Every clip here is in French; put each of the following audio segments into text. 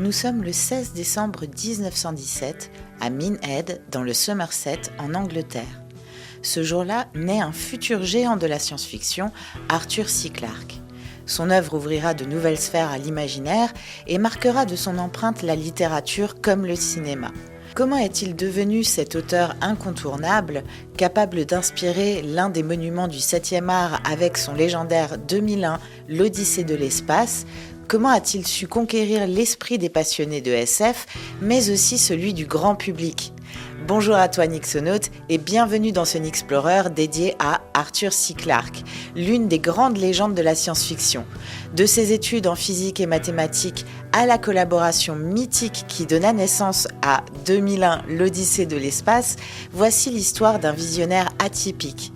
Nous sommes le 16 décembre 1917 à Minehead, dans le Somerset, en Angleterre. Ce jour-là naît un futur géant de la science-fiction, Arthur C. Clarke. Son œuvre ouvrira de nouvelles sphères à l'imaginaire et marquera de son empreinte la littérature comme le cinéma. Comment est-il devenu cet auteur incontournable, capable d'inspirer l'un des monuments du 7e art avec son légendaire 2001, l'Odyssée de l'espace ? Comment a-t-il su conquérir l'esprit des passionnés de SF, mais aussi celui du grand public ? Bonjour à toi Nixonaute et bienvenue dans ce Nixplorer dédié à Arthur C. Clarke, l'une des grandes légendes de la science-fiction. De ses études en physique et mathématiques à la collaboration mythique qui donna naissance à 2001, l'Odyssée de l'espace, voici l'histoire d'un visionnaire atypique.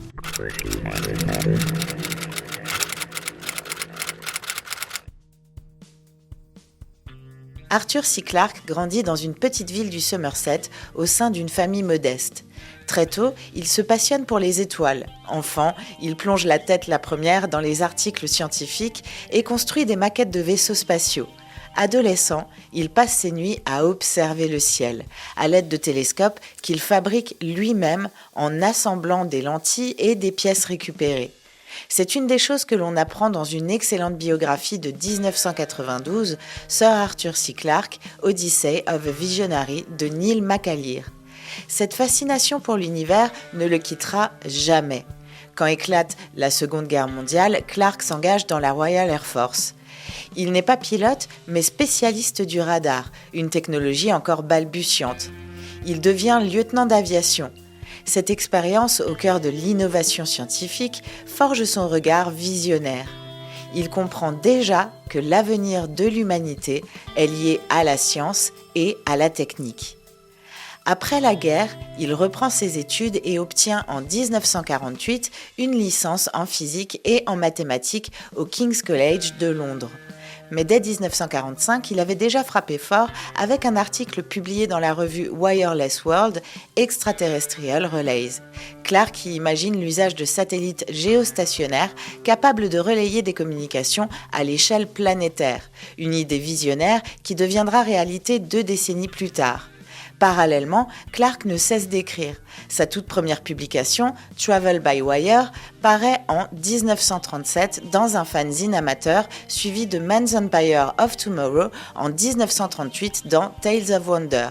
Arthur C. Clarke grandit dans une petite ville du Somerset au sein d'une famille modeste. Très tôt, il se passionne pour les étoiles. Enfant, il plonge la tête la première dans les articles scientifiques et construit des maquettes de vaisseaux spatiaux. Adolescent, il passe ses nuits à observer le ciel, à l'aide de télescopes qu'il fabrique lui-même en assemblant des lentilles et des pièces récupérées. C'est une des choses que l'on apprend dans une excellente biographie de 1992, Sir Arthur C. Clarke, Odyssey of a Visionary de Neil MacAleer. Cette fascination pour l'univers ne le quittera jamais. Quand éclate la Seconde Guerre mondiale, Clarke s'engage dans la Royal Air Force. Il n'est pas pilote, mais spécialiste du radar, une technologie encore balbutiante. Il devient lieutenant d'aviation. Cette expérience au cœur de l'innovation scientifique forge son regard visionnaire. Il comprend déjà que l'avenir de l'humanité est lié à la science et à la technique. Après la guerre, il reprend ses études et obtient en 1948 une licence en physique et en mathématiques au King's College de Londres. Mais dès 1945, il avait déjà frappé fort avec un article publié dans la revue Wireless World, Extraterrestrial Relays. Clarke y imagine l'usage de satellites géostationnaires capables de relayer des communications à l'échelle planétaire, une idée visionnaire qui deviendra réalité 2 décennies plus tard. Parallèlement, Clarke ne cesse d'écrire. Sa toute première publication, Travel by Wire, paraît en 1937 dans un fanzine amateur, suivi de Man's Empire of Tomorrow en 1938 dans Tales of Wonder.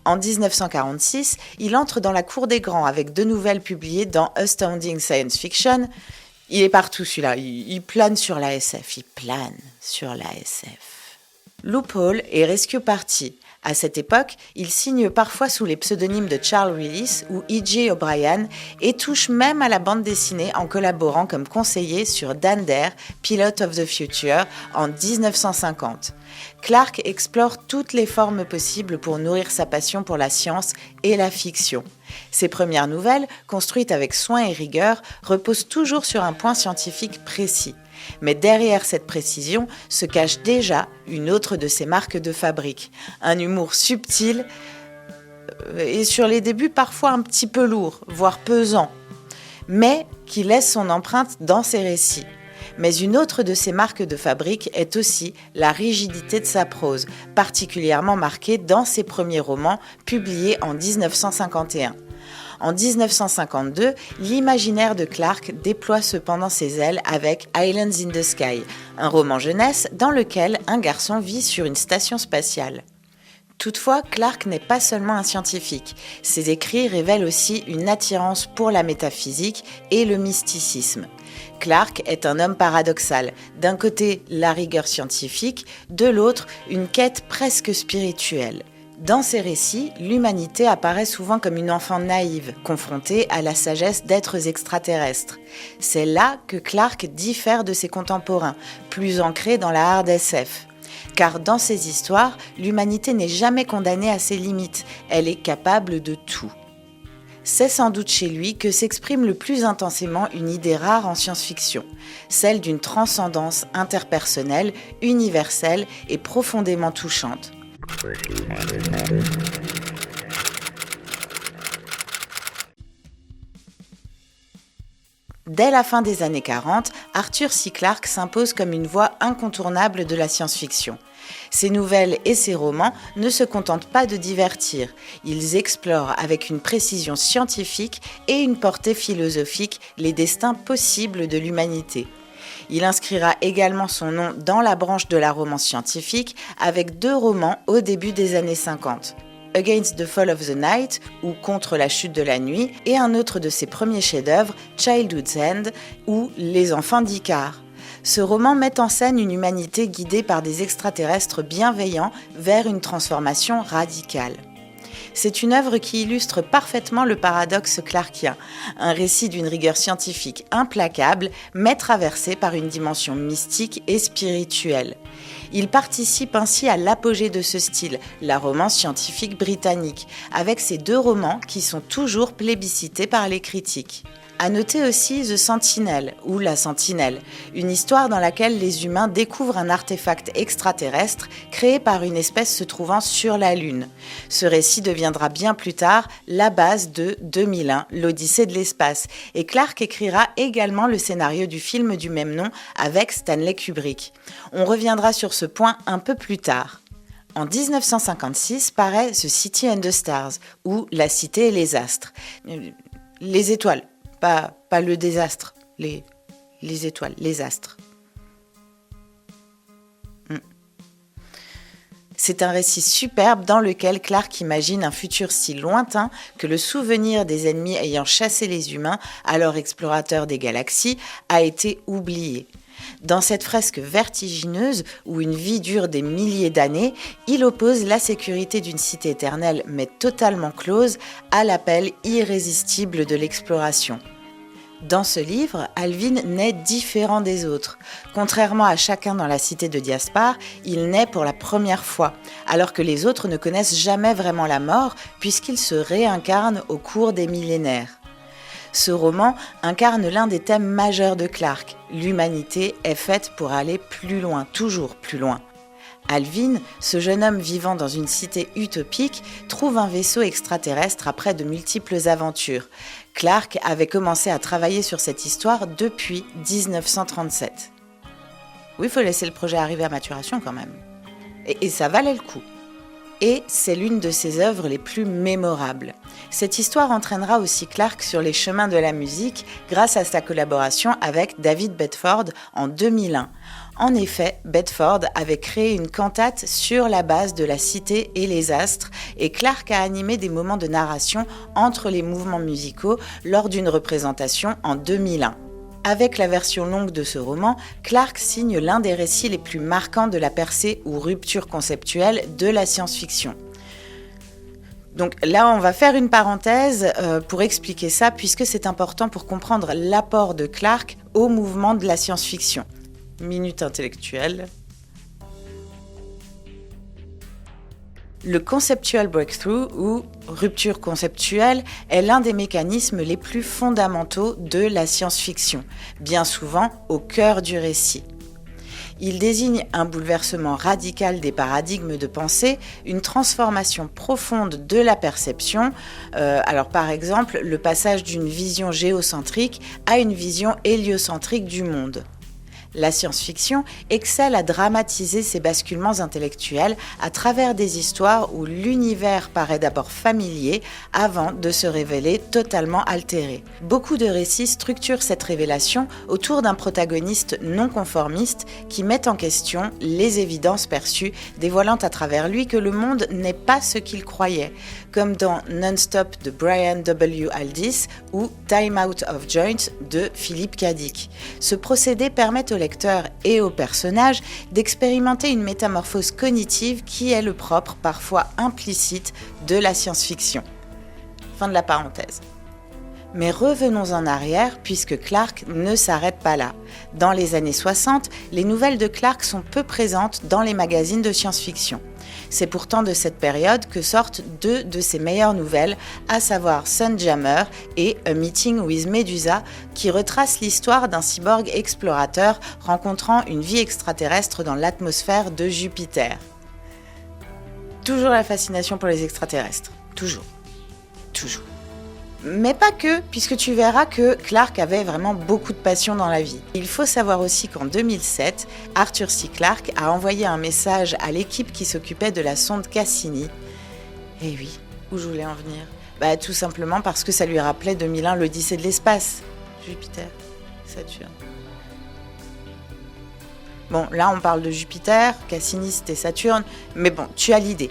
En 1946, il entre dans la cour des grands avec 2 nouvelles publiées dans Astounding Science Fiction. Il est partout celui-là, il plane sur la SF, Loophole et Rescue Party. À cette époque, il signe parfois sous les pseudonymes de Charles Willis ou E.J. O'Brien et touche même à la bande dessinée en collaborant comme conseiller sur Dan Dare, Pilot of the Future, en 1950. Clarke explore toutes les formes possibles pour nourrir sa passion pour la science et la fiction. Ses premières nouvelles, construites avec soin et rigueur, reposent toujours sur un point scientifique précis. Mais derrière cette précision se cache déjà une autre de ses marques de fabrique. Un humour subtil et sur les débuts parfois un petit peu lourd, voire pesant, mais qui laisse son empreinte dans ses récits. Mais une autre de ses marques de fabrique est aussi la rigidité de sa prose, particulièrement marquée dans ses premiers romans publiés en 1951. En 1952, l'imaginaire de Clarke déploie cependant ses ailes avec Islands in the Sky, un roman jeunesse dans lequel un garçon vit sur une station spatiale. Toutefois, Clarke n'est pas seulement un scientifique. Ses écrits révèlent aussi une attirance pour la métaphysique et le mysticisme. Clarke est un homme paradoxal. D'un côté, la rigueur scientifique, de l'autre, une quête presque spirituelle. Dans ses récits, l'humanité apparaît souvent comme une enfant naïve, confrontée à la sagesse d'êtres extraterrestres. C'est là que Clarke diffère de ses contemporains, plus ancrés dans la hard SF. Car dans ses histoires, l'humanité n'est jamais condamnée à ses limites, elle est capable de tout. C'est sans doute chez lui que s'exprime le plus intensément une idée rare en science-fiction, celle d'une transcendance interpersonnelle, universelle et profondément touchante. Dès la fin des années 40, Arthur C. Clarke s'impose comme une voix incontournable de la science-fiction. Ses nouvelles et ses romans ne se contentent pas de divertir. Ils explorent avec une précision scientifique et une portée philosophique les destins possibles de l'humanité. Il inscrira également son nom dans la branche de la romance scientifique avec 2 romans au début des années 50. Against the Fall of the Night, ou Contre la chute de la nuit, et un autre de ses premiers chefs-d'œuvre, Childhood's End, ou Les enfants d'Icare. Ce roman met en scène une humanité guidée par des extraterrestres bienveillants vers une transformation radicale. C'est une œuvre qui illustre parfaitement le paradoxe clarkien, un récit d'une rigueur scientifique implacable, mais traversé par une dimension mystique et spirituelle. Il participe ainsi à l'apogée de ce style, la romance scientifique britannique, avec ses 2 romans qui sont toujours plébiscités par les critiques. À noter aussi The Sentinel, ou La Sentinelle, une histoire dans laquelle les humains découvrent un artefact extraterrestre créé par une espèce se trouvant sur la Lune. Ce récit deviendra bien plus tard la base de 2001, l'Odyssée de l'espace, et Clarke écrira également le scénario du film du même nom avec Stanley Kubrick. On reviendra sur ce point un peu plus tard. En 1956 paraît The City and the Stars, ou La Cité et les Astres. Les étoiles. Pas le désastre, les étoiles, les astres. C'est un récit superbe dans lequel Clarke imagine un futur si lointain que le souvenir des ennemis ayant chassé les humains, alors explorateurs des galaxies, a été oublié. Dans cette fresque vertigineuse où une vie dure des milliers d'années, il oppose la sécurité d'une cité éternelle mais totalement close à l'appel irrésistible de l'exploration. Dans ce livre, Alvin naît différent des autres. Contrairement à chacun dans la cité de Diaspar, il naît pour la première fois, alors que les autres ne connaissent jamais vraiment la mort puisqu'ils se réincarnent au cours des millénaires. Ce roman incarne l'un des thèmes majeurs de Clarke. L'humanité est faite pour aller plus loin, toujours plus loin. Alvin, ce jeune homme vivant dans une cité utopique, trouve un vaisseau extraterrestre après de multiples aventures. Clarke avait commencé à travailler sur cette histoire depuis 1937. Oui, il faut laisser le projet arriver à maturation quand même. Et ça valait le coup. Et c'est l'une de ses œuvres les plus mémorables. Cette histoire entraînera aussi Clarke sur les chemins de la musique grâce à sa collaboration avec David Bedford en 2001. En effet, Bedford avait créé une cantate sur la base de La Cité et les Astres et Clarke a animé des moments de narration entre les mouvements musicaux lors d'une représentation en 2001. Avec la version longue de ce roman, Clarke signe l'un des récits les plus marquants de la percée ou rupture conceptuelle de la science-fiction. Donc là, on va faire une parenthèse pour expliquer ça, puisque c'est important pour comprendre l'apport de Clarke au mouvement de la science-fiction. Minute intellectuelle. Le conceptual breakthrough ou rupture conceptuelle est l'un des mécanismes les plus fondamentaux de la science-fiction, bien souvent au cœur du récit. Il désigne un bouleversement radical des paradigmes de pensée, une transformation profonde de la perception. Alors par exemple, le passage d'une vision géocentrique à une vision héliocentrique du monde. La science-fiction excelle à dramatiser ces basculements intellectuels à travers des histoires où l'univers paraît d'abord familier avant de se révéler totalement altéré. Beaucoup de récits structurent cette révélation autour d'un protagoniste non conformiste qui met en question les évidences perçues, dévoilant à travers lui que le monde n'est pas ce qu'il croyait, comme dans Non-Stop de Brian W. Aldiss ou Time Out of Joint de Philippe K. Dick. Ce procédé permet au lecteur et au personnage d'expérimenter une métamorphose cognitive qui est le propre, parfois implicite, de la science-fiction. Fin de la parenthèse. Mais revenons en arrière puisque Clarke ne s'arrête pas là. Dans les années 60, les nouvelles de Clarke sont peu présentes dans les magazines de science-fiction. C'est pourtant de cette période que sortent 2 de ses meilleures nouvelles, à savoir Sunjammer et A Meeting with Medusa, qui retracent l'histoire d'un cyborg explorateur rencontrant une vie extraterrestre dans l'atmosphère de Jupiter. Toujours la fascination pour les extraterrestres. Toujours. Mais pas que, puisque tu verras que Clarke avait vraiment beaucoup de passion dans la vie. Il faut savoir aussi qu'en 2007, Arthur C. Clarke a envoyé un message à l'équipe qui s'occupait de la sonde Cassini. Et oui, où je voulais en venir ? Tout simplement parce que ça lui rappelait 2001 l'Odyssée de l'espace. Jupiter, Saturne. Bon, là on parle de Jupiter, Cassini c'était Saturne, mais bon, tu as l'idée.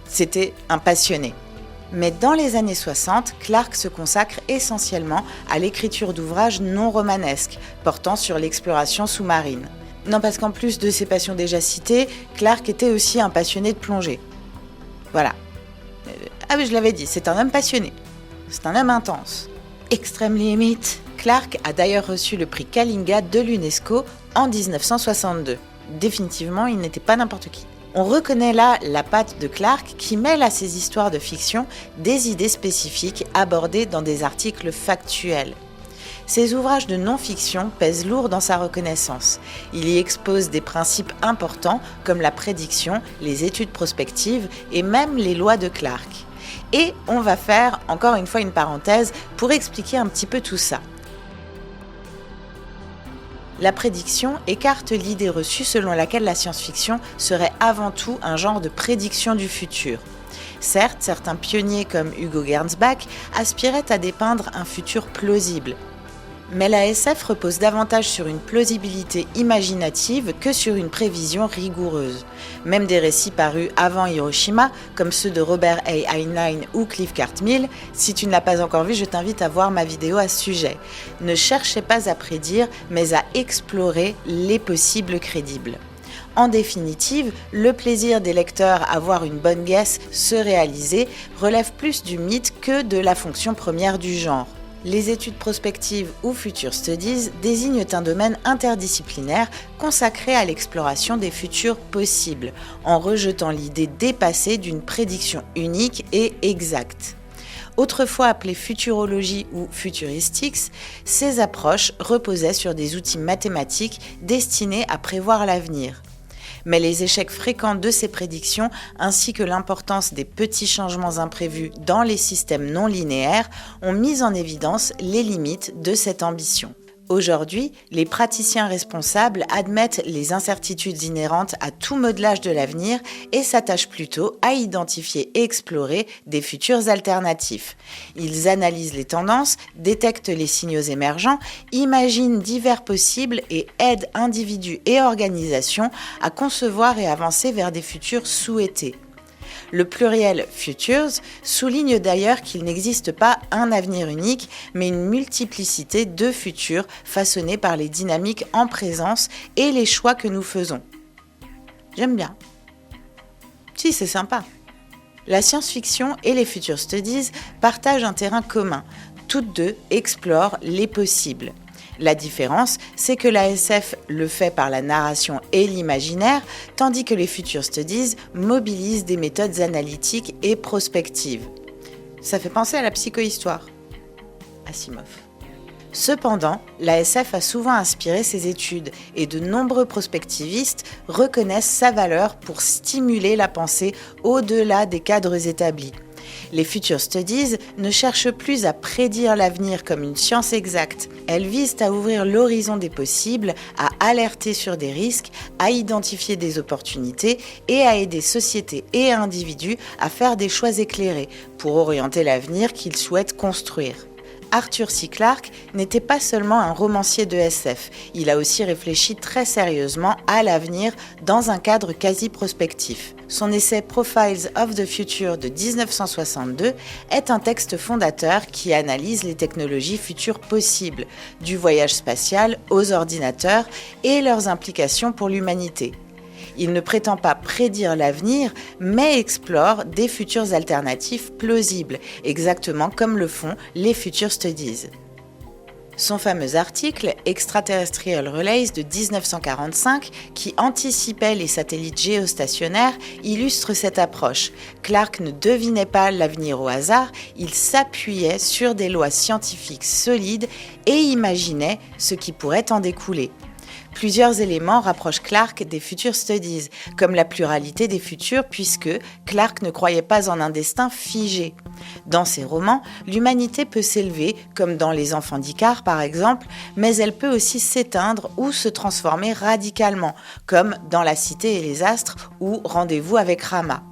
C'était un passionné. Mais dans les années 60, Clarke se consacre essentiellement à l'écriture d'ouvrages non romanesques, portant sur l'exploration sous-marine. Non, parce qu'en plus de ses passions déjà citées, Clarke était aussi un passionné de plongée. Voilà. Ah oui, je l'avais dit, c'est un homme passionné. C'est un homme intense. Extreme Limit. Clarke a d'ailleurs reçu le prix Kalinga de l'UNESCO en 1962. Définitivement, il n'était pas n'importe qui. On reconnaît là la patte de Clarke qui mêle à ses histoires de fiction des idées spécifiques abordées dans des articles factuels. Ses ouvrages de non-fiction pèsent lourd dans sa reconnaissance. Il y expose des principes importants comme la prédiction, les études prospectives et même les lois de Clarke. Et on va faire encore une fois une parenthèse pour expliquer un petit peu tout ça. La prédiction écarte l'idée reçue selon laquelle la science-fiction serait avant tout un genre de prédiction du futur. Certes, certains pionniers comme Hugo Gernsback aspiraient à dépeindre un futur plausible. Mais la SF repose davantage sur une plausibilité imaginative que sur une prévision rigoureuse. Même des récits parus avant Hiroshima, comme ceux de Robert A. Heinlein ou Cliff Cartmill, si tu ne l'as pas encore vu, je t'invite à voir ma vidéo à ce sujet, ne cherchaient pas à prédire, mais à explorer les possibles crédibles. En définitive, le plaisir des lecteurs à voir une bonne guess se réaliser relève plus du mythe que de la fonction première du genre. Les études prospectives ou future studies désignent un domaine interdisciplinaire consacré à l'exploration des futurs possibles, en rejetant l'idée dépassée d'une prédiction unique et exacte. Autrefois appelée futurologie ou futuristics, ces approches reposaient sur des outils mathématiques destinés à prévoir l'avenir. Mais les échecs fréquents de ces prédictions, ainsi que l'importance des petits changements imprévus dans les systèmes non linéaires, ont mis en évidence les limites de cette ambition. Aujourd'hui, les praticiens responsables admettent les incertitudes inhérentes à tout modelage de l'avenir et s'attachent plutôt à identifier et explorer des futurs alternatifs. Ils analysent les tendances, détectent les signaux émergents, imaginent divers possibles et aident individus et organisations à concevoir et avancer vers des futurs souhaités. Le pluriel « futures » souligne d'ailleurs qu'il n'existe pas un avenir unique, mais une multiplicité de futurs façonnés par les dynamiques en présence et les choix que nous faisons. J'aime bien. Si, c'est sympa. La science-fiction et les future studies partagent un terrain commun. Toutes deux explorent les possibles. La différence, c'est que la SF le fait par la narration et l'imaginaire, tandis que les future studies mobilisent des méthodes analytiques et prospectives. Ça fait penser à la psychohistoire. Asimov. Cependant, la SF a souvent inspiré ses études et de nombreux prospectivistes reconnaissent sa valeur pour stimuler la pensée au-delà des cadres établis. Les future studies ne cherchent plus à prédire l'avenir comme une science exacte. Elles visent à ouvrir l'horizon des possibles, à alerter sur des risques, à identifier des opportunités et à aider sociétés et individus à faire des choix éclairés pour orienter l'avenir qu'ils souhaitent construire. Arthur C. Clarke n'était pas seulement un romancier de SF, il a aussi réfléchi très sérieusement à l'avenir dans un cadre quasi prospectif. Son essai Profiles of the Future de 1962 est un texte fondateur qui analyse les technologies futures possibles, du voyage spatial aux ordinateurs et leurs implications pour l'humanité. Il ne prétend pas prédire l'avenir, mais explore des futures alternatives plausibles, exactement comme le font les future studies. Son fameux article Extraterrestrial Relays de 1945, qui anticipait les satellites géostationnaires, illustre cette approche. Clarke ne devinait pas l'avenir au hasard, il s'appuyait sur des lois scientifiques solides et imaginait ce qui pourrait en découler. Plusieurs éléments rapprochent Clarke des Future Studies, comme la pluralité des futurs, puisque Clarke ne croyait pas en un destin figé. Dans ses romans, l'humanité peut s'élever, comme dans Les Enfants d'Icare par exemple, mais elle peut aussi s'éteindre ou se transformer radicalement, comme dans La Cité et les Astres ou Rendez-vous avec Rama.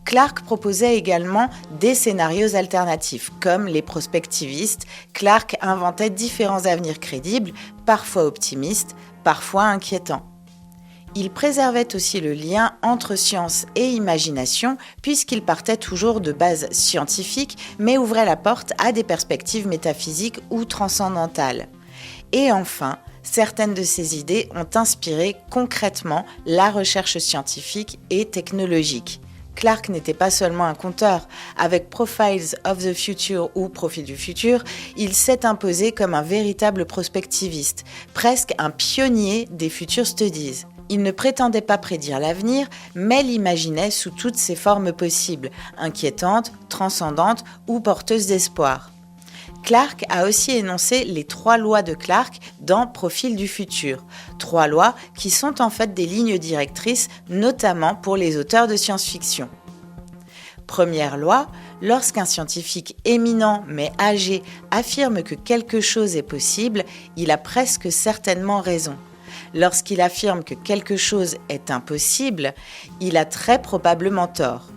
Clarke proposait également des scénarios alternatifs, comme les prospectivistes. Clarke inventait différents avenirs crédibles, parfois optimistes, parfois inquiétants. Il préservait aussi le lien entre science et imagination, puisqu'il partait toujours de bases scientifiques, mais ouvrait la porte à des perspectives métaphysiques ou transcendantales. Et enfin, certaines de ses idées ont inspiré concrètement la recherche scientifique et technologique. Clarke n'était pas seulement un conteur. Avec Profiles of the Future ou Profil du futur, il s'est imposé comme un véritable prospectiviste, presque un pionnier des Future Studies. Il ne prétendait pas prédire l'avenir, mais l'imaginait sous toutes ses formes possibles, inquiétantes, transcendantes ou porteuses d'espoir. Clarke a aussi énoncé les 3 lois de Clarke dans Profil du futur. 3 lois qui sont en fait des lignes directrices, notamment pour les auteurs de science-fiction. Première loi, lorsqu'un scientifique éminent mais âgé affirme que quelque chose est possible, il a presque certainement raison. Lorsqu'il affirme que quelque chose est impossible, il a très probablement tort.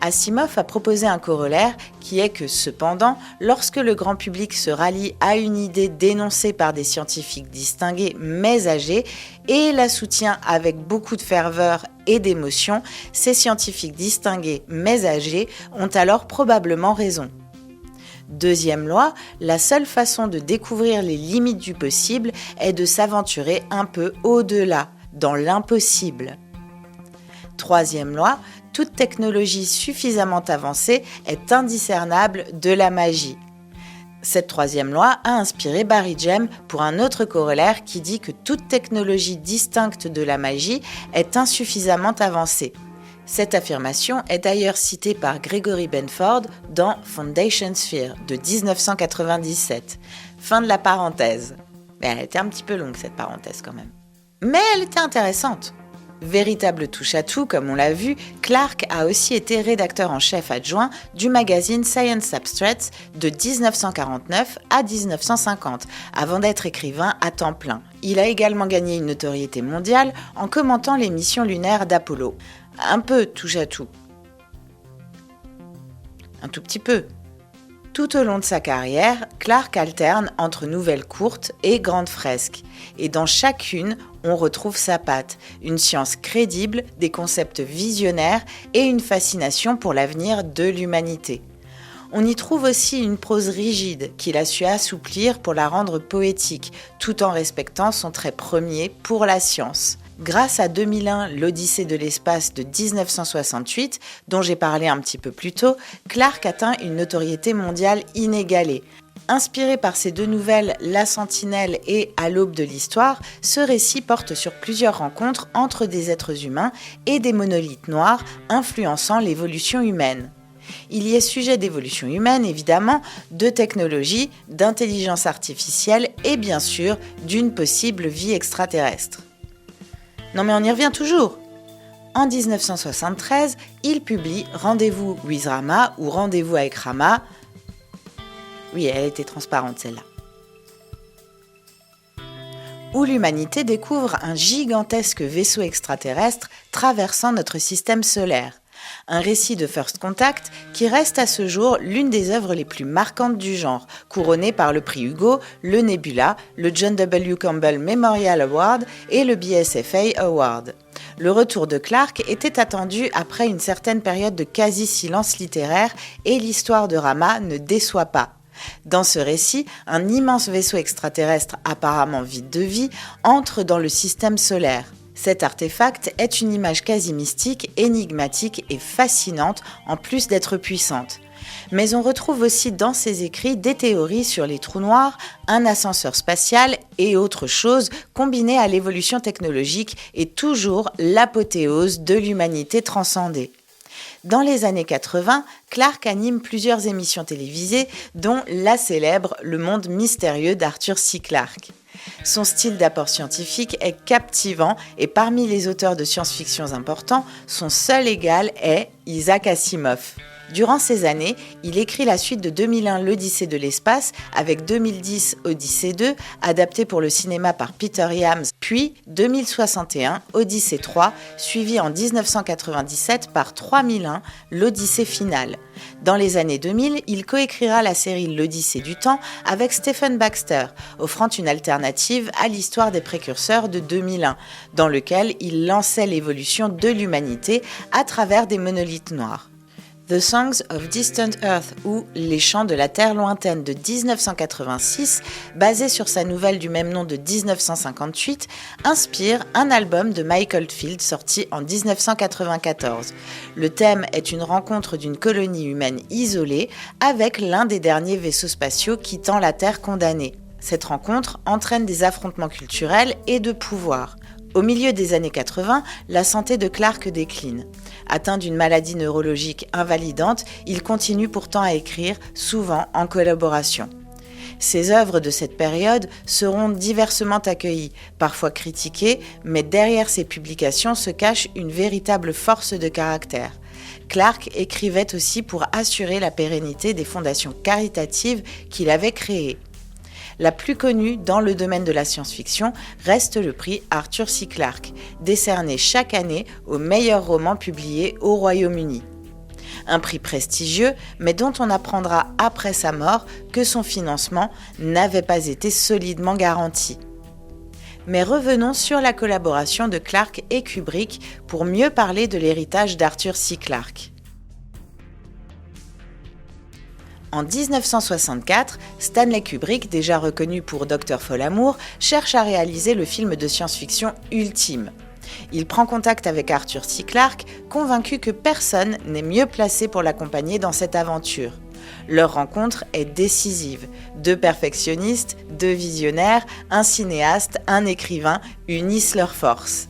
Asimov a proposé un corollaire qui est que, cependant, lorsque le grand public se rallie à une idée dénoncée par des scientifiques distingués mais âgés et la soutient avec beaucoup de ferveur et d'émotion, ces scientifiques distingués mais âgés ont alors probablement raison. Deuxième loi, la seule façon de découvrir les limites du possible est de s'aventurer un peu au-delà, dans l'impossible. Troisième loi, toute technologie suffisamment avancée est indiscernable de la magie. Cette troisième loi a inspiré Barry Jem pour un autre corollaire qui dit que toute technologie distincte de la magie est insuffisamment avancée. Cette affirmation est d'ailleurs citée par Gregory Benford dans Foundation Sphere de 1997. Fin de la parenthèse. Mais elle était un petit peu longue cette parenthèse quand même. Mais elle était intéressante. Véritable touche-à-tout, comme on l'a vu, Clarke a aussi été rédacteur en chef adjoint du magazine Science Abstracts de 1949 à 1950, avant d'être écrivain à temps plein. Il a également gagné une notoriété mondiale en commentant les missions lunaires d'Apollo. Un peu touche-à-tout. Un tout petit peu. Tout au long de sa carrière, Clarke alterne entre nouvelles courtes et grandes fresques. Et dans chacune, on retrouve sa patte, une science crédible, des concepts visionnaires et une fascination pour l'avenir de l'humanité. On y trouve aussi une prose rigide qu'il a su assouplir pour la rendre poétique, tout en respectant son trait premier pour la science. Grâce à 2001, l'Odyssée de l'espace de 1968, dont j'ai parlé un petit peu plus tôt, Clarke atteint une notoriété mondiale inégalée. Inspiré par ces 2 nouvelles, La Sentinelle et À l'aube de l'histoire, ce récit porte sur plusieurs rencontres entre des êtres humains et des monolithes noirs influençant l'évolution humaine. Il y est sujet d'évolution humaine, évidemment, de technologie, d'intelligence artificielle et bien sûr d'une possible vie extraterrestre. Non mais on y revient toujours. En 1973, il publie Rendez-vous with Rama ou Rendez-vous avec Rama. Oui, elle était transparente celle-là. Où l'humanité découvre un gigantesque vaisseau extraterrestre traversant notre système solaire. Un récit de First Contact qui reste à ce jour l'une des œuvres les plus marquantes du genre, couronnée par le prix Hugo, le Nebula, le John W. Campbell Memorial Award et le BSFA Award. Le retour de Clarke était attendu après une certaine période de quasi-silence littéraire et l'histoire de Rama ne déçoit pas. Dans ce récit, un immense vaisseau extraterrestre apparemment vide de vie entre dans le système solaire. Cet artefact est une image quasi mystique, énigmatique et fascinante, en plus d'être puissante. Mais on retrouve aussi dans ses écrits des théories sur les trous noirs, un ascenseur spatial et autres choses combinées à l'évolution technologique et toujours l'apothéose de l'humanité transcendée. Dans les années 80, Clarke anime plusieurs émissions télévisées, dont la célèbre Le Monde mystérieux d'Arthur C. Clarke. Son style d'apport scientifique est captivant et parmi les auteurs de science-fiction importants, son seul égal est Isaac Asimov. Durant ces années, il écrit la suite de 2001 L'Odyssée de l'espace avec 2010 Odyssée 2, adapté pour le cinéma par Peter Iams, puis 2061 Odyssée 3, suivi en 1997 par 3001 L'Odyssée finale. Dans les années 2000, il coécrira la série L'Odyssée du temps avec Stephen Baxter, offrant une alternative à l'histoire des précurseurs de 2001, dans lequel il lançait l'évolution de l'humanité à travers des monolithes noirs. The Songs of Distant Earth ou Les Chants de la Terre lointaine de 1986, basé sur sa nouvelle du même nom de 1958, inspire un album de Mike Oldfield sorti en 1994. Le thème est une rencontre d'une colonie humaine isolée avec l'un des derniers vaisseaux spatiaux quittant la Terre condamnée. Cette rencontre entraîne des affrontements culturels et de pouvoir. Au milieu des années 80, la santé de Clarke décline. Atteint d'une maladie neurologique invalidante, il continue pourtant à écrire, souvent en collaboration. Ses œuvres de cette période seront diversement accueillies, parfois critiquées, mais derrière ces publications se cache une véritable force de caractère. Clarke écrivait aussi pour assurer la pérennité des fondations caritatives qu'il avait créées. La plus connue dans le domaine de la science-fiction reste le prix Arthur C. Clarke, décerné chaque année au meilleur roman publié au Royaume-Uni. Un prix prestigieux, mais dont on apprendra après sa mort que son financement n'avait pas été solidement garanti. Mais revenons sur la collaboration de Clarke et Kubrick pour mieux parler de l'héritage d'Arthur C. Clarke. En 1964, Stanley Kubrick, déjà reconnu pour Dr. Folamour, cherche à réaliser le film de science-fiction ultime. Il prend contact avec Arthur C. Clarke, convaincu que personne n'est mieux placé pour l'accompagner dans cette aventure. Leur rencontre est décisive. Deux perfectionnistes, deux visionnaires, un cinéaste, un écrivain unissent leurs forces.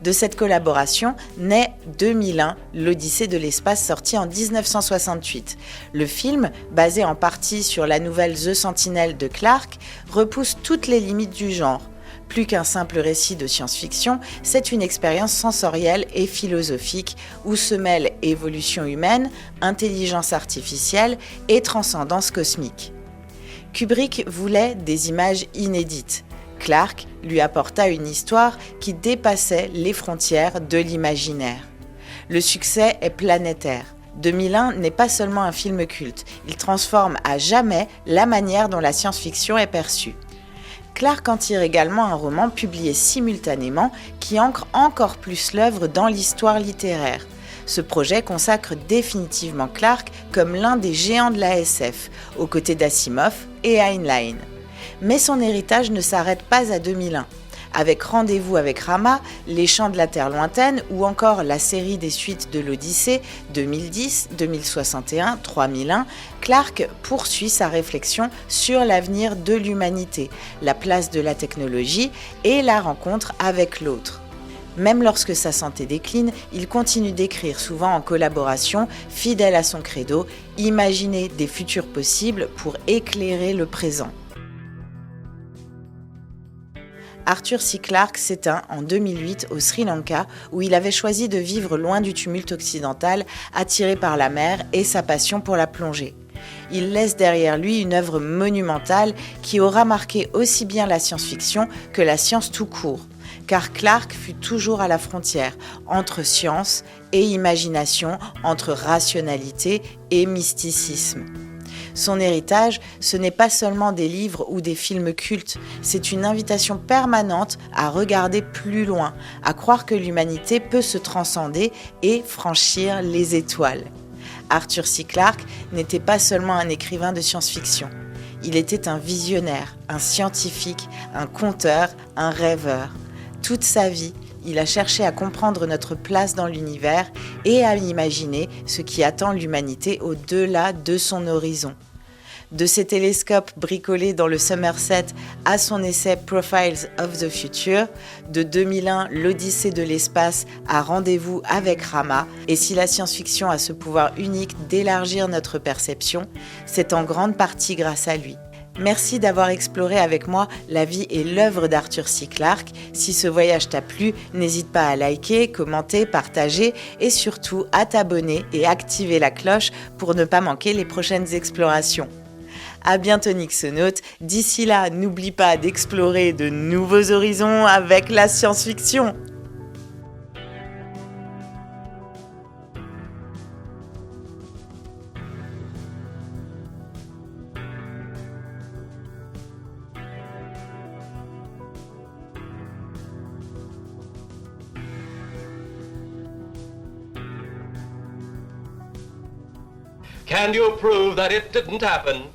De cette collaboration naît 2001, L'Odyssée de l'espace sorti en 1968. Le film, basé en partie sur la nouvelle The Sentinel de Clarke, repousse toutes les limites du genre. Plus qu'un simple récit de science-fiction, c'est une expérience sensorielle et philosophique où se mêlent évolution humaine, intelligence artificielle et transcendance cosmique. Kubrick voulait des images inédites. Clarke lui apporta une histoire qui dépassait les frontières de l'imaginaire. Le succès est planétaire. 2001 n'est pas seulement un film culte, il transforme à jamais la manière dont la science-fiction est perçue. Clarke en tire également un roman publié simultanément qui ancre encore plus l'œuvre dans l'histoire littéraire. Ce projet consacre définitivement Clarke comme l'un des géants de la SF, aux côtés d'Asimov et Heinlein. Mais son héritage ne s'arrête pas à 2001. Avec Rendez-vous avec Rama, Les Chants de la Terre lointaine ou encore la série des suites de l'Odyssée 2010, 2061, 3001, Clarke poursuit sa réflexion sur l'avenir de l'humanité, la place de la technologie et la rencontre avec l'autre. Même lorsque sa santé décline, il continue d'écrire souvent en collaboration, fidèle à son credo, imaginer des futurs possibles pour éclairer le présent. Arthur C. Clarke s'éteint en 2008 au Sri Lanka où il avait choisi de vivre loin du tumulte occidental, attiré par la mer et sa passion pour la plongée. Il laisse derrière lui une œuvre monumentale qui aura marqué aussi bien la science-fiction que la science tout court, car Clarke fut toujours à la frontière entre science et imagination, entre rationalité et mysticisme. Son héritage, ce n'est pas seulement des livres ou des films cultes, c'est une invitation permanente à regarder plus loin, à croire que l'humanité peut se transcender et franchir les étoiles. Arthur C. Clarke n'était pas seulement un écrivain de science-fiction. Il était un visionnaire, un scientifique, un conteur, un rêveur. Toute sa vie, il a cherché à comprendre notre place dans l'univers et à imaginer ce qui attend l'humanité au-delà de son horizon. De ses télescopes bricolés dans le Somerset à son essai Profiles of the Future, de 2001 l'Odyssée de l'espace à Rendez-vous avec Rama, et si la science-fiction a ce pouvoir unique d'élargir notre perception, c'est en grande partie grâce à lui. Merci d'avoir exploré avec moi la vie et l'œuvre d'Arthur C. Clarke. Si ce voyage t'a plu, n'hésite pas à liker, commenter, partager et surtout à t'abonner et activer la cloche pour ne pas manquer les prochaines explorations. À bientôt Nixonautes, d'ici là, n'oublie pas d'explorer de nouveaux horizons avec la science-fiction. Can you prove that it didn't happen?